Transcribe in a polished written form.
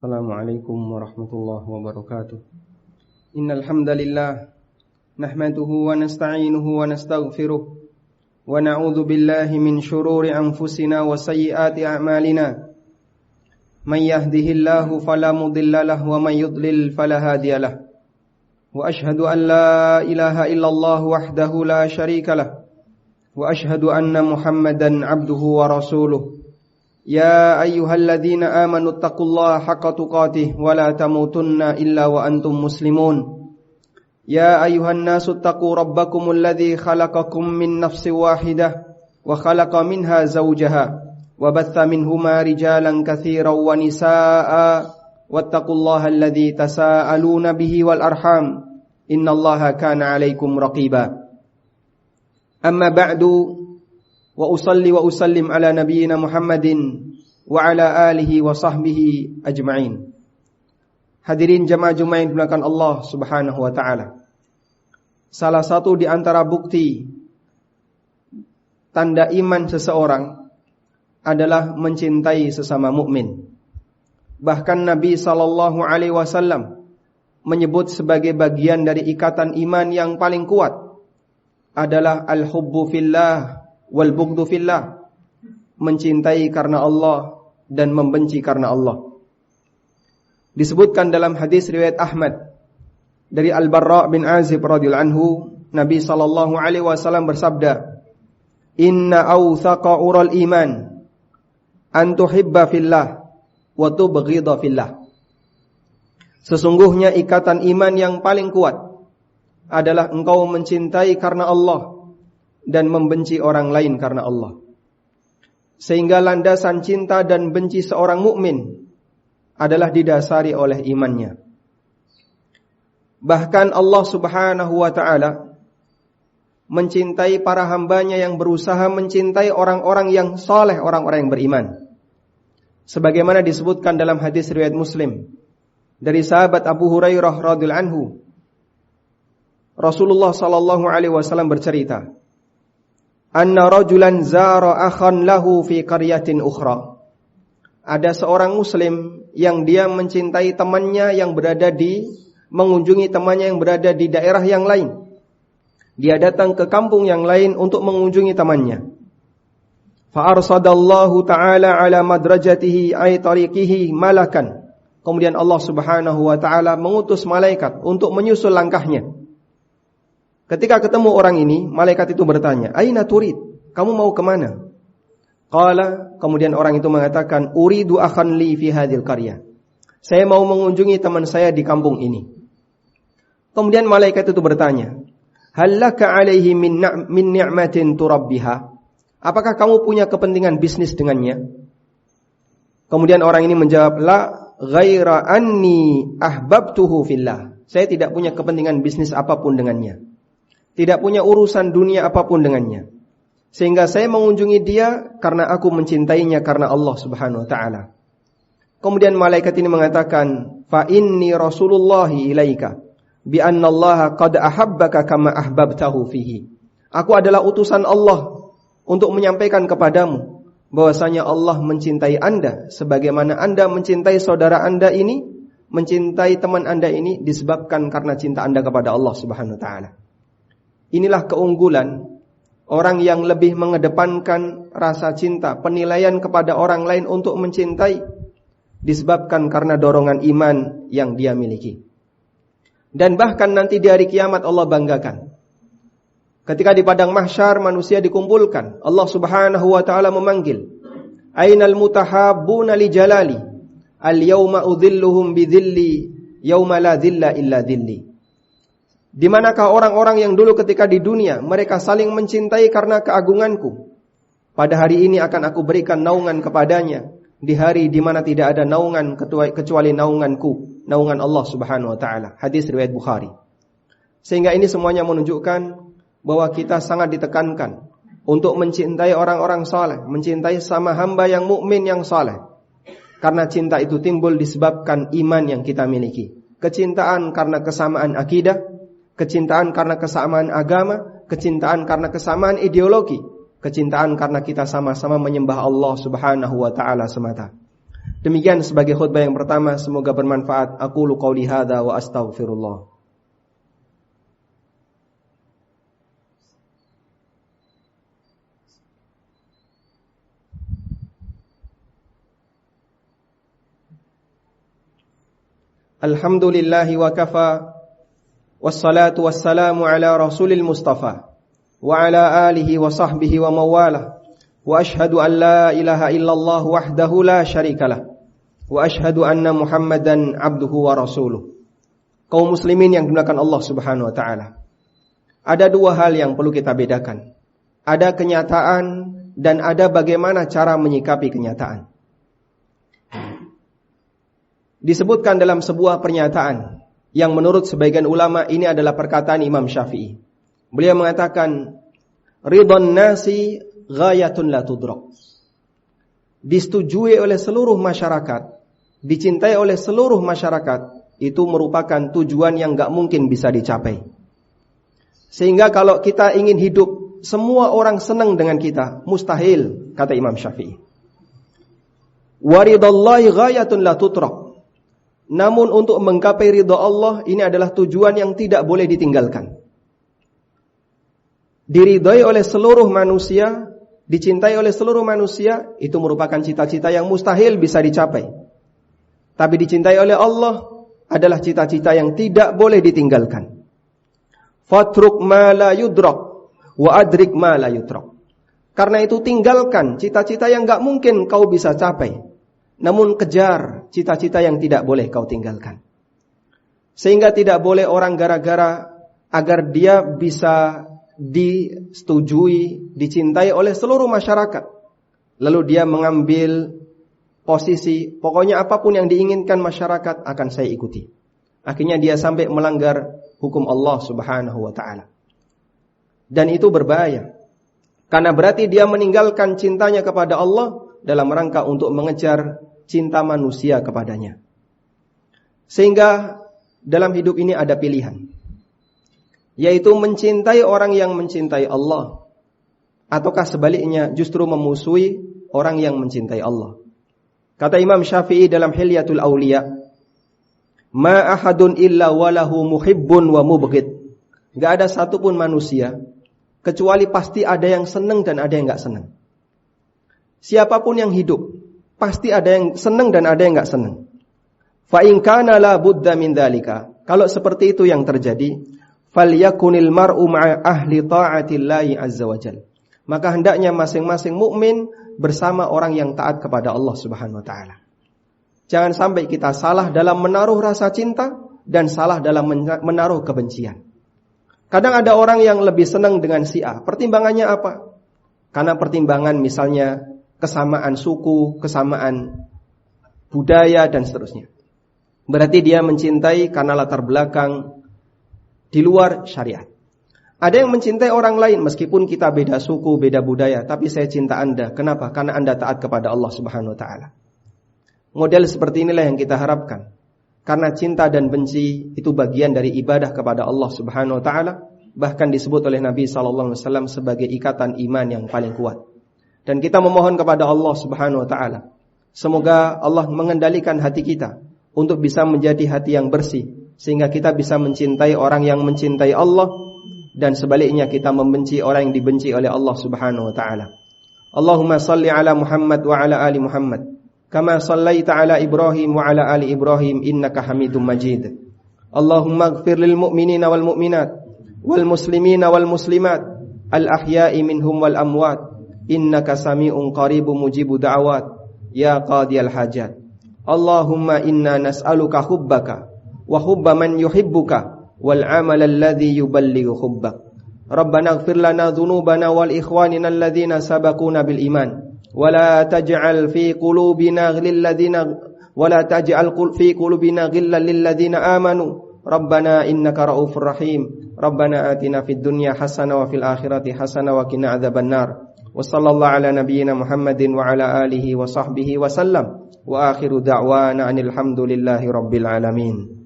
Assalamualaikum warahmatullahi wabarakatuh. Innal hamdalillah nahmaduhu wa nasta'inuhu wa nastaghfiruh wa na'udzu billahi min shururi anfusina wa sayyiati a'malina. Man yahdihillahu fala mudilla lahu wa man yudlil fala hadiya lahu. Wa ashhadu an la ilaha illallah wahdahu la syarika lahu wa ashhadu anna Muhammadan 'abduhu wa rasuluh. Ya ayyuhalladzina amanu taqullaha haqqa tuqatih wa la tamutunna illa wa antum muslimun. Ya ayyuhan nasu taqu rabbakumul ladzi khalaqakum min nafsin wahidah wa khalaqa minha zawjaha wa batha minhuma rijalan katsiran wa nisaa'a wattaqullaha alladzi tasaaluna bihi wal arham innallaha kana 'alaikum raqiba. Amma ba'du. Wa usalli wa usallim ala nabiyyina Muhammadin wa ala alihi wa sahbihi ajma'in. Hadirin jamaah Jumat yang dimuliakan Allah Subhanahu wa taala. Salah satu di antara bukti tanda iman seseorang adalah mencintai sesama mukmin. Bahkan Nabi sallallahu alaihi wasallam menyebut sebagai bagian dari ikatan iman yang paling kuat adalah al-hubbu fillah wal bughdu fillah, mencintai karena Allah dan membenci karena Allah. Disebutkan dalam hadis riwayat Ahmad dari Al-Barra bin Azib radhiyallahu anhu, Nabi sallallahu alaihi wasallam bersabda, "Inna awthaqa ural iman an tuhibba fillah wa tubghidha fillah." Sesungguhnya ikatan iman yang paling kuat adalah engkau mencintai karena Allah dan membenci orang lain karena Allah. Sehingga landasan cinta dan benci seorang mukmin adalah didasari oleh imannya. Bahkan Allah Subhanahu wa taala mencintai para hambanya yang berusaha mencintai orang-orang yang saleh, orang-orang yang beriman. Sebagaimana disebutkan dalam hadis riwayat Muslim dari sahabat Abu Hurairah radhiyallahu anhu, Rasulullah sallallahu alaihi wasallam bercerita, anna rajulan zara akhan lahu fi qaryatin ukhra. Ada seorang muslim yang dia mencintai temannya yang mengunjungi temannya yang berada di daerah yang lain. Dia datang ke kampung yang lain untuk mengunjungi temannya. Fa arsadallahu ta'ala ala madrajatihi ay tariqihi malakan. Kemudian Allah Subhanahu wa taala mengutus malaikat untuk menyusul langkahnya. Ketika ketemu orang ini, malaikat itu bertanya, "Aina turid? Kamu mau kemana?" Qala, kemudian orang itu mengatakan, "Uridu akhan li fi hadhil qaryah." Saya mau mengunjungi teman saya di kampung ini. Kemudian malaikat itu bertanya, "Hal laka alaihi min ni'matin turabbiha?" Apakah kamu punya kepentingan bisnis dengannya? Kemudian orang ini menjawab, "La ghaira anni ahbabtuhu fillah." Saya tidak punya kepentingan bisnis apapun dengannya. Tidak punya urusan dunia apapun dengannya. Sehingga saya mengunjungi dia karena aku mencintainya karena Allah Subhanahu wa taala. Kemudian malaikat ini mengatakan, "Fa inni rasulullahi ilaika bi anna Allah qad ahabbaka kama ahbabtahu fihi." Aku adalah utusan Allah untuk menyampaikan kepadamu bahwasanya Allah mencintai Anda sebagaimana Anda mencintai saudara Anda ini, mencintai teman Anda ini disebabkan karena cinta Anda kepada Allah Subhanahu wa taala. Inilah keunggulan orang yang lebih mengedepankan rasa cinta, penilaian kepada orang lain untuk mencintai, disebabkan karena dorongan iman yang dia miliki. Dan bahkan nanti di hari kiamat Allah banggakan. Ketika di padang mahsyar manusia dikumpulkan, Allah Subhanahu wa taala memanggil, "Ainal mutahabbuna li jalali? Al-yawma udhilluhum bidhilli yawma la dhilla illa dhilli." Di manakah orang-orang yang dulu ketika di dunia mereka saling mencintai karena keagunganku? Pada hari ini akan aku berikan naungan kepadanya di hari di mana tidak ada naungan kecuali naunganku, naungan Allah Subhanahu wa taala. Hadis riwayat Bukhari. Sehingga ini semuanya menunjukkan bahwa kita sangat ditekankan untuk mencintai orang-orang saleh, mencintai sama hamba yang mukmin yang saleh. Karena cinta itu timbul disebabkan iman yang kita miliki. Kecintaan karena kesamaan akidah, kecintaan karena kesamaan agama, kecintaan karena kesamaan ideologi, kecintaan karena kita sama-sama menyembah Allah Subhanahu wa taala semata. Demikian sebagai khutbah yang pertama, semoga bermanfaat. Aqulu qauli hadza wa astaghfirullah. Alhamdulillahi wa kafa, wassalatu wassalamu ala rasulil mustafa, wa ala alihi wa sahbihi wa mawalah, wa ashhadu an la ilaha illallah wahdahu la syarikalah, wa ashhadu anna muhammadan abduhu wa rasuluh. Kaum muslimin yang dimuliakan Allah subhanahu wa ta'ala, ada dua hal yang perlu kita bedakan. Ada kenyataan dan ada bagaimana cara menyikapi kenyataan. Disebutkan dalam sebuah pernyataan yang menurut sebagian ulama ini adalah perkataan Imam Syafi'i. Beliau mengatakan, ridhon nasi ghayatun la tudrak. Disetujui oleh seluruh masyarakat, dicintai oleh seluruh masyarakat, itu merupakan tujuan yang gak mungkin bisa dicapai. Sehingga kalau kita ingin hidup semua orang senang dengan kita, mustahil, kata Imam Syafi'i. Waridallahi ghayatun la tudrak. Namun untuk menggapai ridha Allah, ini adalah tujuan yang tidak boleh ditinggalkan. Diridhai oleh seluruh manusia, dicintai oleh seluruh manusia, itu merupakan cita-cita yang mustahil bisa dicapai. Tapi dicintai oleh Allah adalah cita-cita yang tidak boleh ditinggalkan. Fatruk ma la yudrak wa adrik ma la yutrak. Karena itu tinggalkan cita-cita yang gak mungkin kau bisa capai, namun kejar cita-cita yang tidak boleh kau tinggalkan. Sehingga tidak boleh orang gara-gara agar dia bisa disetujui, dicintai oleh seluruh masyarakat, lalu dia mengambil posisi, pokoknya apapun yang diinginkan masyarakat akan saya ikuti. Akhirnya dia sampai melanggar hukum Allah subhanahu wa ta'ala. Dan itu berbahaya, karena berarti dia meninggalkan cintanya kepada Allah dalam rangka untuk mengejar cinta manusia kepadanya. Sehingga dalam hidup ini ada pilihan, yaitu mencintai orang yang mencintai Allah, ataukah sebaliknya justru memusuhi orang yang mencintai Allah. Kata Imam Syafi'i dalam Hilyatul Auliya, ma ahadun illa walahu muhibbun wa mubghid. Gak ada satupun manusia kecuali pasti ada yang senang dan ada yang gak senang. Siapapun yang hidup pasti ada yang senang dan ada yang gak senang. Fa in kana la budda min dzalika. Kalau seperti itu yang terjadi, falyakunil mar'u ma'a ahli ta'atillahi azza wajalla. Maka hendaknya masing-masing mukmin bersama orang yang taat kepada Allah Subhanahu wa taala. Jangan sampai kita salah dalam menaruh rasa cinta dan salah dalam menaruh kebencian. Kadang ada orang yang lebih senang dengan si A. Pertimbangannya apa? Karena pertimbangan misalnya kesamaan suku, kesamaan budaya, dan seterusnya. Berarti dia mencintai karena latar belakang di luar syariat. Ada yang mencintai orang lain meskipun kita beda suku, beda budaya, tapi saya cinta Anda. Kenapa? Karena Anda taat kepada Allah Subhanahu wa ta'ala. Model seperti inilah yang kita harapkan. Karena cinta dan benci itu bagian dari ibadah kepada Allah Subhanahu wa ta'ala. Bahkan disebut oleh Nabi SAW sebagai ikatan iman yang paling kuat. Dan kita memohon kepada Allah Subhanahu wa ta'ala, semoga Allah mengendalikan hati kita untuk bisa menjadi hati yang bersih, sehingga kita bisa mencintai orang yang mencintai Allah, dan sebaliknya kita membenci orang yang dibenci oleh Allah Subhanahu wa ta'ala. Allahumma salli ala Muhammad wa ala ali Muhammad kama sallaita ala Ibrahim wa ala ali Ibrahim innaka Hamidum Majid. Allahumma ighfir lil mu'minina wal mu'minat wal muslimina wal muslimat al ahya'i minhum wal amwat innaka sami'un qaribun mujibu da'awat ya qadiyal hajat. Allahumma inna nas'aluka hubbaka wa hubba man yuhibbuka wal amal alladhi yuballighu hubbak. Rabbana ighfir lana dhunubana wal ikhwanina alladhina sabaquna bil iman wa la taj'al fi qulubina ghillal ladzina wa la taj'al fi qulubina ghillal lil ladzina amanu. Rabbana innaka raufur rahim. Rabbana atina fid dunya hasanah wa fil akhirati hasanah wa qina adzabannar. Wa sallallahu ala nabiyyina Muhammadin wa ala alihi wa sahbihi wa sallam. Wa akhiru da'wana anil hamdulillahi rabbil alamin.